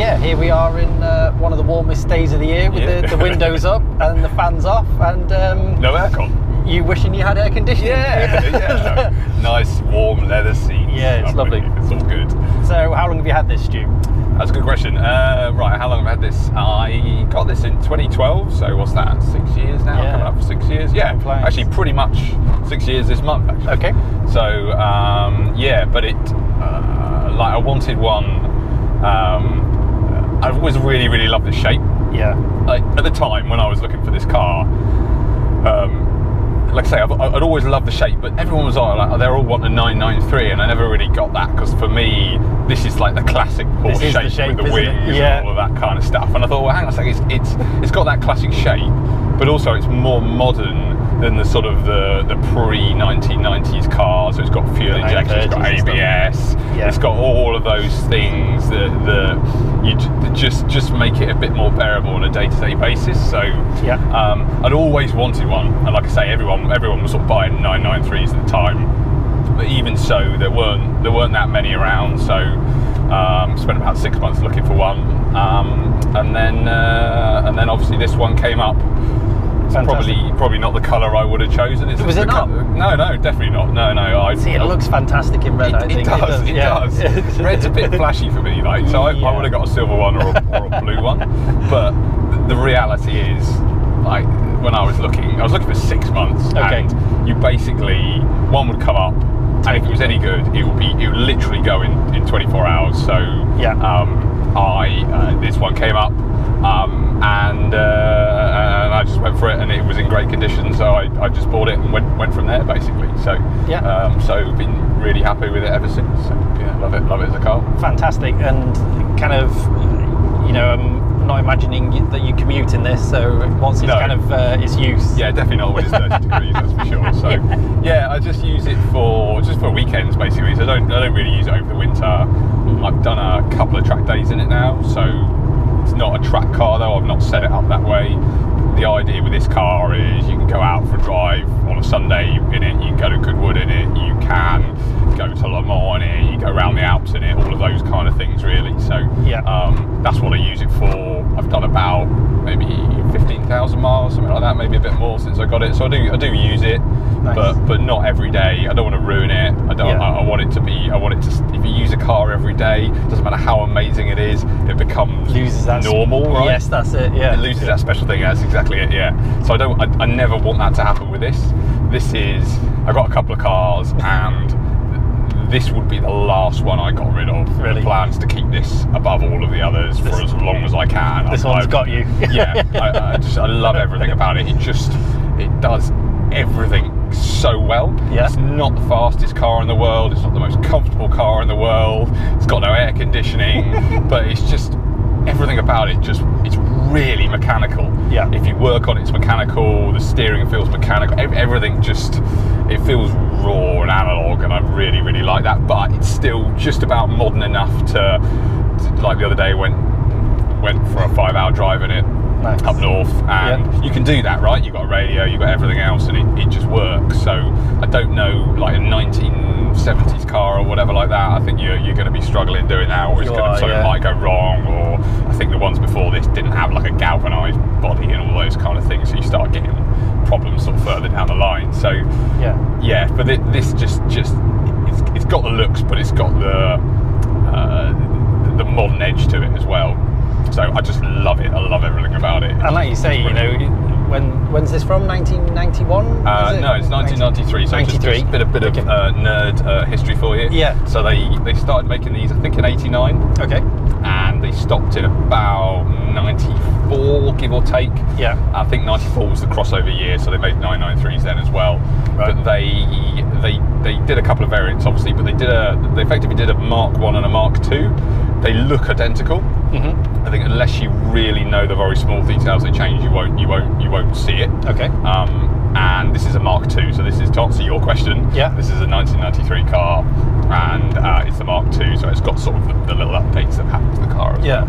Yeah, here we are in one of the warmest days of the year with the windows up and the fans off and... no aircon. You wishing you had air conditioning? Yeah. Nice warm leather seats. Yeah, it's lovely. It's all good. So how long have you had this, Stu? That's a good question. Right, how long have I had this? I got this in 2012, so what's that, 6 years now? Yeah. Coming up for 6 years? Yeah, actually pretty much 6 years this month, actually. Okay. So, yeah, but it, like I wanted one, I've always really, really loved the shape. Yeah. Like, at the time when I was looking for this car, like I say, I'd always loved the shape, but everyone was like, they're all wanting a 993, and I never really got that, because for me, this is like the classic Porsche shape with the wings and all of that kind of stuff. And I thought, well, hang on a second, it's got that classic shape, but also it's more modern than the sort of the pre-1990s cars. So it's got fuel injection, it's got ABS, it's got all of those things that you just make it a bit more bearable on a day-to-day basis. So I'd always wanted one, and like I say, everyone was sort of buying 993s at the time. But even so, there weren't that many around. So spent about 6 months looking for one, and then obviously this one came up. Probably not the colour I would have chosen. Was it not? No, definitely not. No. See, it looks fantastic in red. I think it does. Red's a bit flashy for me, like, so I would have got a silver one or a blue one. But the reality is, like, when I was looking for 6 months, and you basically, one would come up, and if it was any good, it would literally go in 24 hours. So this one came up, and I just went for it, and it was in great condition, so I just bought it and went from there, basically. So so been really happy with it ever since. So, yeah, love it as a car. Fantastic. And kind of, you know, I'm not imagining that you commute in this, so what's its kind of its use? Yeah, definitely not when it's 30 degrees, that's for sure. So I just use it for weekends, basically. So I don't really use it over the winter. I've done a couple of track days in it now, so it's not a track car though. I've not set it up that way. The idea with this car is you can go out for a drive on a Sunday in it, you can go to Goodwood in it, you can go to Le Mans in it, you go around the Alps in it, all of those kind of things really. So that's what I use it for. I've done about maybe 15,000 miles, something like that, maybe a bit more since I got it. So I do use it, but not every day. I don't want to ruin it. I want it to if you use a car every day, doesn't matter how amazing it is, it loses that normal, right? Yes, that's it. Yeah, it loses that special thing. That's exactly it. Yeah. So I never want that to happen with this. I got a couple of cars, and this would be the last one I got rid of. Really? The plans to keep this above all of the others for as long as I can. This one's got you. I love everything about it. It does everything so well. It's not the fastest car in the world, it's not the most comfortable car in the world, it's got no air conditioning, but it's just everything about it, it's really mechanical. If you work on it, it's mechanical, the steering feels mechanical, everything it feels raw and analog, and I really, really like that. But it's still just about modern enough to like the other day went for a 5-hour drive in it. Nice. Up north, and you can do that, right? You've got a radio, you've got everything else, and it just works. So I don't know, like a 1970s car or whatever like that, I think you're going to be struggling doing that, or something might go wrong, or I think the ones before this didn't have like a galvanised body and all those kind of things, so you start getting problems sort of further down the line. So but this just it's got the looks, but it's got the modern edge to it as well. So I just love it. I love everything about it. And like you say, you know, when's this from? 1991? No, it's 1993. So 93. Just a bit of nerd history for you. Yeah. So they started making these, I think, in '89. Okay. And they stopped in about '94, give or take. Yeah. I think '94 was the crossover year, so they made 993s then as well. Right. But they did a couple of variants, obviously, but they effectively did a Mark 1 and a Mark 2. They look identical. I think unless you really know the very small details they change, you won't see it. Okay. And this is a Mark II, so this is, to answer your question, this is a 1993 car, and it's the Mark II, so it's got sort of the little updates that happen to the car as well.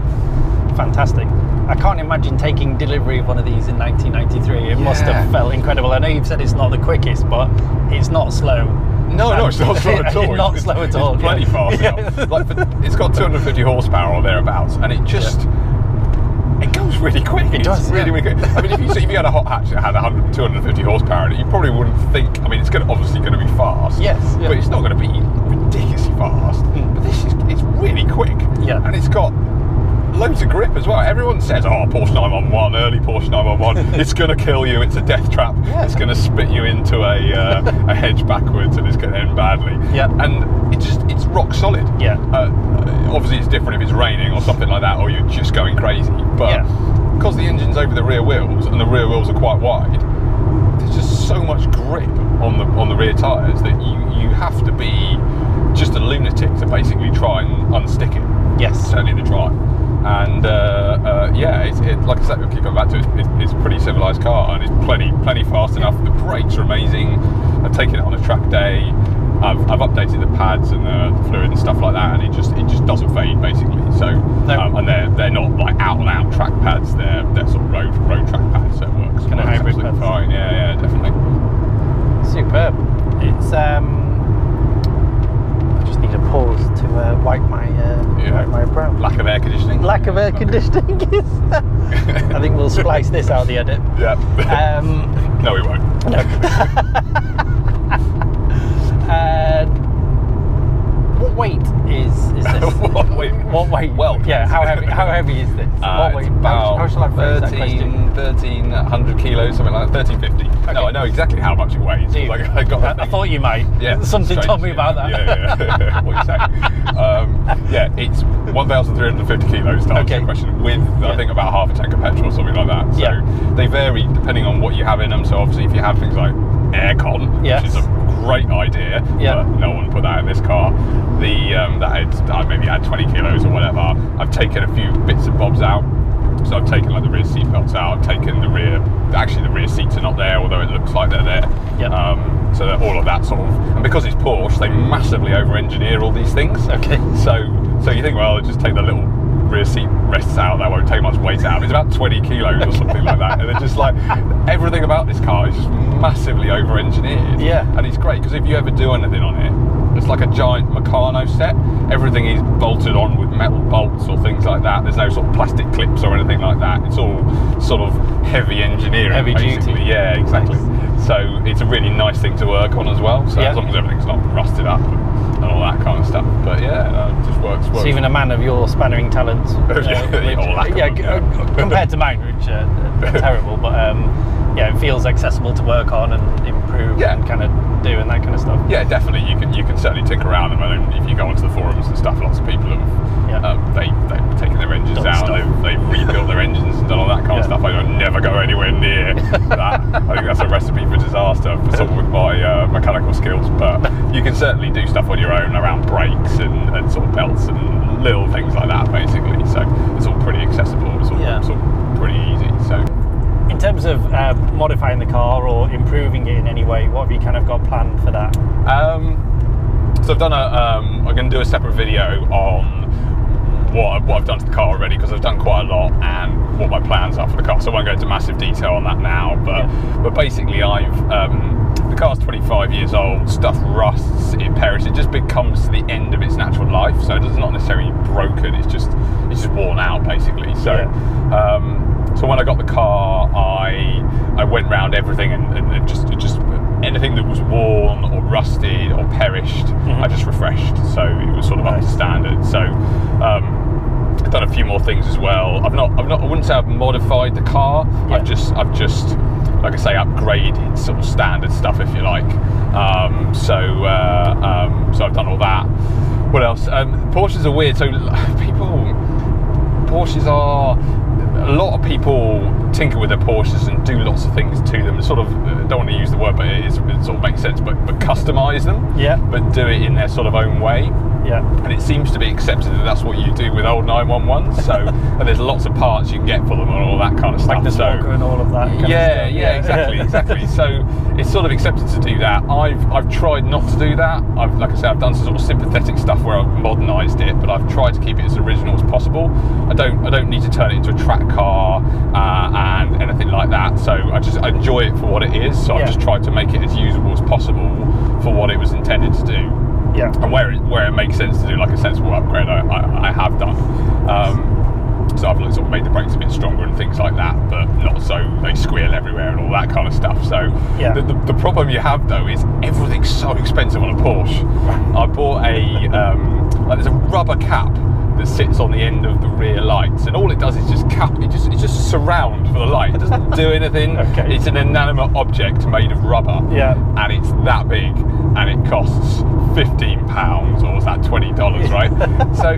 Fantastic. I can't imagine taking delivery of one of these in 1993. It must have felt incredible. I know you've said it's not the quickest, but it's not slow. No, it's not slow at all. Not slow at all. It's plenty fast enough. Like, it's got 250 horsepower or thereabouts, and it just it goes really quick. It does, really quick. I mean, if you had a hot hatch that had 250 horsepower in it, you probably wouldn't think. I mean, it's obviously going to be fast. Yes. But it's not going to be ridiculously fast. But it's really quick. Yeah. And it's got loads of grip as well. Everyone says, oh, Porsche 911, early Porsche 911, it's going to kill you, it's a death trap, it's going to spit you into a hedge backwards and it's going to end badly. Yeah. And it's rock solid. Yeah. Obviously it's different if it's raining or something like that, or you're just going crazy. But because the engine's over the rear wheels and the rear wheels are quite wide, there's just so much grip on the rear tyres that you have to be just a lunatic to basically try and unstick it. Yes. Certainly to try. And like I said, we'll keep going back to it. It's a pretty civilised car, and it's plenty fast enough. The brakes are amazing. I've taken it on a track day. I've updated the pads and the fluid and stuff like that, and it just doesn't fade basically. So and they're not like out and out track pads. They're sort of road track pads. So it works. Kind of hybrid pads. Fine. Yeah, definitely. Superb. It's need a pause to wipe my brow. Lack of air conditioning. Lack of air conditioning. I think we'll splice this out of the edit. Yeah. No, we won't. No. What weight is this? What weight? Well, yeah. How heavy is this? What weight? About how shall I phrase that question? 1,300 kilos, something like that. 1,350. Okay. No, I know exactly how much it weighs. Like, I thought you might. Yeah. Something told me about that. Yeah. What you say? It's 1,350 kilos to answer your question, with I think about half a tank of petrol or something like that. So they vary depending on what you have in them. So obviously, if you have things like aircon, which is a great idea, but no one put that in this car. That maybe add 20 kilos or whatever. I've taken a few bits and bobs out. So I've taken like the rear seat belts out. I've taken the rear seats are not there, although it looks like they're there. Yep. So that all of that sort of, and because it's Porsche, they massively over-engineer all these things. Okay. So you think, well, just take the little rear seat rests out, that won't take much weight out. It's about 20 kilos or something like that. And they're just like, everything about this car is just massively over-engineered. Yeah. And it's great, because if you ever do anything on it, it's like a giant Meccano set. Everything is bolted on with metal bolts or things like that. There's no sort of plastic clips or anything like that. It's all sort of heavy engineering. Heavy basically. duty. Yeah, exactly. Nice. So it's a really nice thing to work on as well. So as long as everything's not rusted up and all that kind of stuff. But it just works. So even a man of your spannering talents, compared to mine, which are terrible, but it feels accessible to work on and improve and kind of do and that kind of stuff. Yeah, definitely. You can certainly tinker around them. And if you go onto the forums and stuff, lots of people have they've taken their engines out, they've rebuilt their engines and done all that kind of stuff. I would never go anywhere near that. I think that's a recipe for disaster for someone with my mechanical skills. But you can certainly do stuff on your own around brakes and sort of belts and little things like that, basically. So it's all pretty accessible. It's all pretty easy. So in terms of modifying the car or improving it in any way, what have you kind of got planned for that? So I've done I'm going to do a separate video on what I've done to the car already, because I've done quite a lot, and what my plans are for the car. So I won't go into massive detail on that now, but basically the car's 25 years old, stuff rusts, it perishes, it just becomes to the end of its natural life. So it's not necessarily broken, it's just worn out basically. So so when I got the car, I went round everything and just anything that was worn or rusted or perished, I just refreshed. So it was sort of up to standard. So I've done a few more things as well. I wouldn't say I've modified the car. I've just like I say, upgraded sort of standard stuff, if you like. So I've done all that. What else? Porsches are weird. So Porsches are. A lot of people tinker with their Porsches and do lots of things to them. Sort of, don't want to use the word, but it sort of makes sense. But customise them. Yeah. But do it in their sort of own way. Yeah. And it seems to be accepted that that's what you do with old 911s. So, and there's lots of parts you can get for them and all that kind of stuff. Like the smoker and all of that. Yeah, exactly. So it's sort of accepted to do that. I've tried not to do that. Like I said, I've done some sort of sympathetic stuff where I've modernised it, but I've tried to keep it as original as possible. I don't need to turn it into a track car and anything like that. So I enjoy it for what it is. So I've just tried to make it as usable as possible for what it was intended to do. Yeah. And where it makes sense to do like a sensible upgrade, I have done. So I've sort of made the brakes a bit stronger and things like that, but not so they squeal everywhere and all that kind of stuff. So the problem you have though is everything's so expensive on a Porsche. I bought there's a rubber cap that sits on the end of the rear lights, and all it does is just it's just a surround for the light. It doesn't do anything. Okay. It's an inanimate object made of rubber, and it's that big, and it costs £15, or was that $20, right? So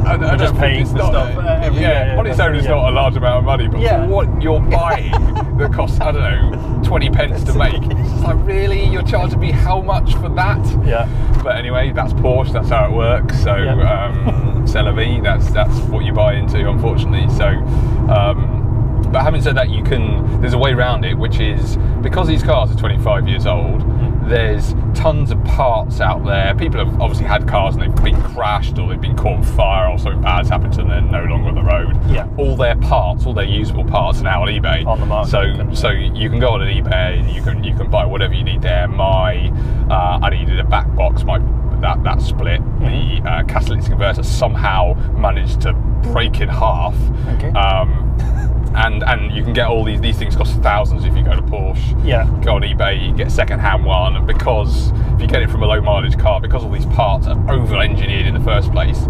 I don't think it's not on its own, it's not a large amount of money, but for what you're buying that costs, I don't know, 20 pence to make, it's just like, really, you're charging me how much for that? Yeah. But anyway, that's Porsche, that's how it works. So c'est la vie, that's what you buy into, unfortunately. So but having said that, there's a way around it, which is, because these cars are 25 years old, there's tons of parts out there. People have obviously had cars and they've been crashed, or they've been caught on fire, or something bad's happened to them, they're no longer on the road. Yeah. All their parts, all their usable parts are now on eBay. On the market. So you can go on an eBay and you can buy whatever you need there. I needed a back box, that split. The catalytic converter somehow managed to break in half. Okay. And you can get all these things cost thousands if you go to Porsche. Yeah. Go on eBay, you get a second-hand one, and because if you get it from a low mileage car, because all these parts are over-engineered in the first place,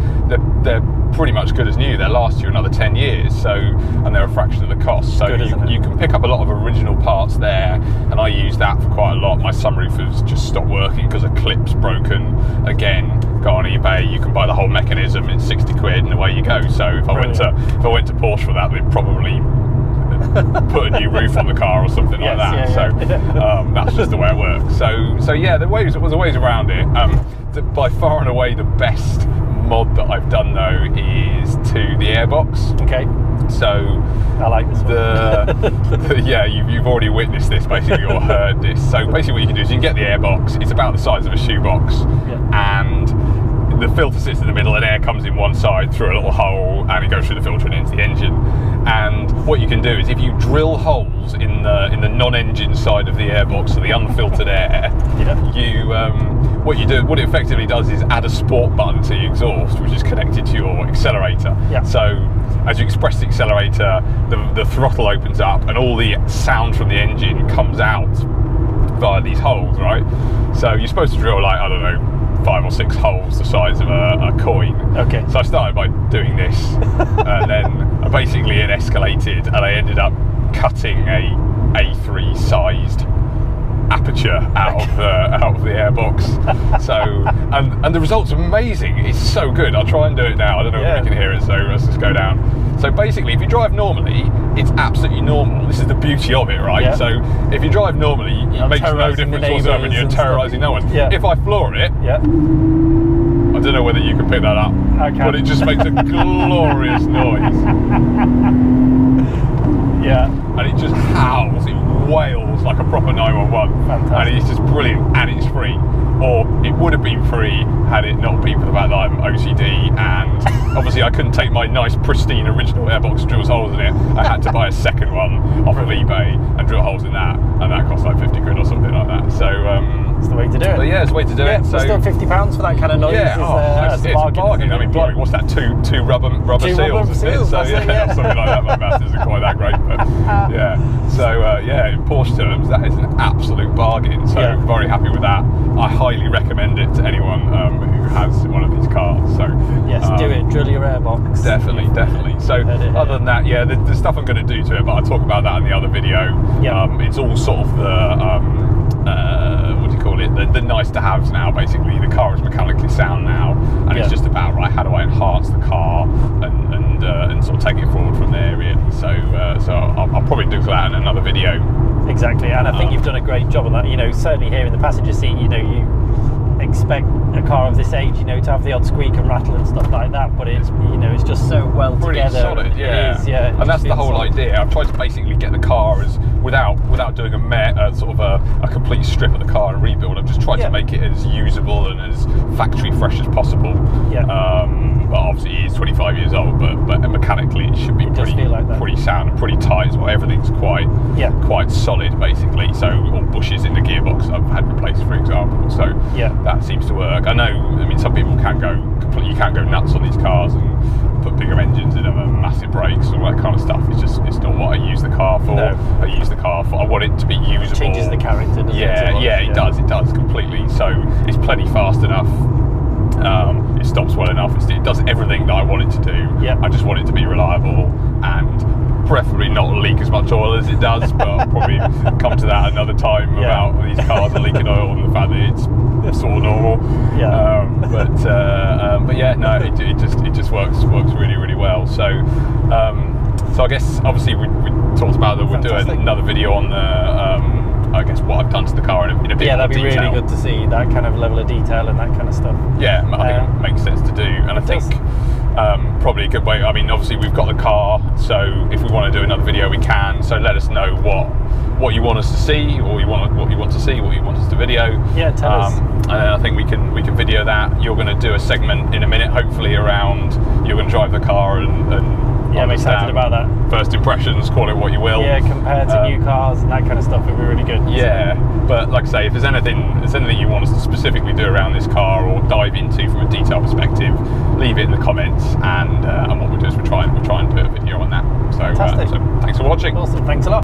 they're pretty much good as new. They'll last you another 10 years, and they're a fraction of the cost. So you can pick up a lot of original parts there, and I use that for quite a lot. My sunroof has just stopped working because a clip's broken. Again, go on eBay, you can buy the whole mechanism, it's 60 quid, and away you go. So if I went to Porsche for that, they'd probably put a new roof on the car or something like that. That's just the way it works. So yeah, there was ways around it. By far and away the best mod that I've done though is to the airbox. Okay. So I like this one. You've already witnessed this basically, or heard this. So basically what you can do is you can get the airbox. It's about the size of a shoebox, and the filter sits in the middle and air comes in one side through a little hole, and it goes through the filter and into the engine. And what you can do is, if you drill holes in the non-engine side of the airbox, so the unfiltered air, what it effectively does is add a sport button to your exhaust, which is connected to your accelerator. So as you express the accelerator, the throttle opens up and all the sound from the engine comes out via these holes, right? So you're supposed to drill, like, I don't know, 5 or 6 holes the size of a coin. Okay. So I started by doing this, and then basically it escalated, and I ended up cutting a A3 sized aperture out of the airbox. So and the results are amazing. It's so good. I'll try and do it now. I don't know if we can hear it, so let's just go down. So basically, if you drive normally, it's absolutely normal. This is the beauty of it, right? So if you drive normally, it makes no difference whatsoever, and you're terrorising no one. If I floor it, I don't know whether you can pick that up, but it just makes a glorious noise. And it just howls, it wails like a proper 911. Fantastic. And it's just brilliant, and it's free. Or it would have been free had it not been for the fact that I'm OCD, and obviously I couldn't take my nice pristine original airbox and drill holes in it. I had to buy a second one off of eBay and drill holes in that, and that cost like 50 quid or something like that. So it's the way to do it. But yeah, it's the way to do it. So still £50 for that kind of noise. It's a bargain. I mean, blimey, what's that? Two rubber seals. So something like that. My math isn't quite that great, but in Porsche terms, that is an absolute bargain. So very happy with that. I highly recommend it to anyone who has one of these cars. So do it. Drill your airbox. Definitely. So other than that, the stuff I'm going to do to it, but I'll talk about that in the other video. It's all sort of the nice to haves now. Basically, the car is mechanically sound now, and it's just about, right, how do I enhance the car and sort of take it forward from there, really. So I'll probably do that in another video. Exactly, and I think you've done a great job on that. You know, certainly here in the passenger seat, you know, expect a car of this age, you know, to have the odd squeak and rattle and stuff like that, but it's, you know, it's just so well pretty together. Solid, yeah. It is, yeah. And that's the whole solid idea. I've tried to basically get the car as without doing sort of a complete strip of the car and rebuild. I've just tried to make it as usable and as factory fresh as possible. Yeah. But obviously it is 25 years old, but mechanically it should be pretty sound and pretty tight as well. Everything's quite solid basically. So all bushes in the gearbox I've had replaced, for example. So that seems to work. I know. I mean, some people can go completely. You can't go nuts on these cars and put bigger engines in them and massive brakes and all that kind of stuff. It's not what I use the car for. No. I use the car for. I want it to be usable. It changes the character, doesn't it? It does. It does completely. So it's plenty fast enough. It stops well enough. It does everything that I want it to do. I just want it to be reliable and preferably not leak as much oil as it does. But I'll probably come to that another time about these cars are leaking oil and the fact that it's sort of normal. But yeah, no, it just works really, really well. So I guess obviously we talked about that we're doing another video on the I guess what I've done to the car in a bit more detail. That'd be really good to see that kind of level of detail and that kind of stuff. Yeah, I think it makes sense to do, and I think probably a good way. I mean, obviously we've got the car, so if we want to do another video, we can. So let us know what you want us to see, or what you want to see, what you want us to video. Yeah, tell us. And I think we can video that. You're going to do a segment in a minute, hopefully around. You're going to drive the car and I'm excited about that. First impressions, call it what you will. Yeah, compared to new cars and that kind of stuff would be really good. Yeah, but like I say, if there's anything you want us to specifically do around this car or dive into from a detail perspective, leave it in the comments, and what we'll do is we'll try and put a video on that. So, so thanks for watching. Awesome, thanks a lot.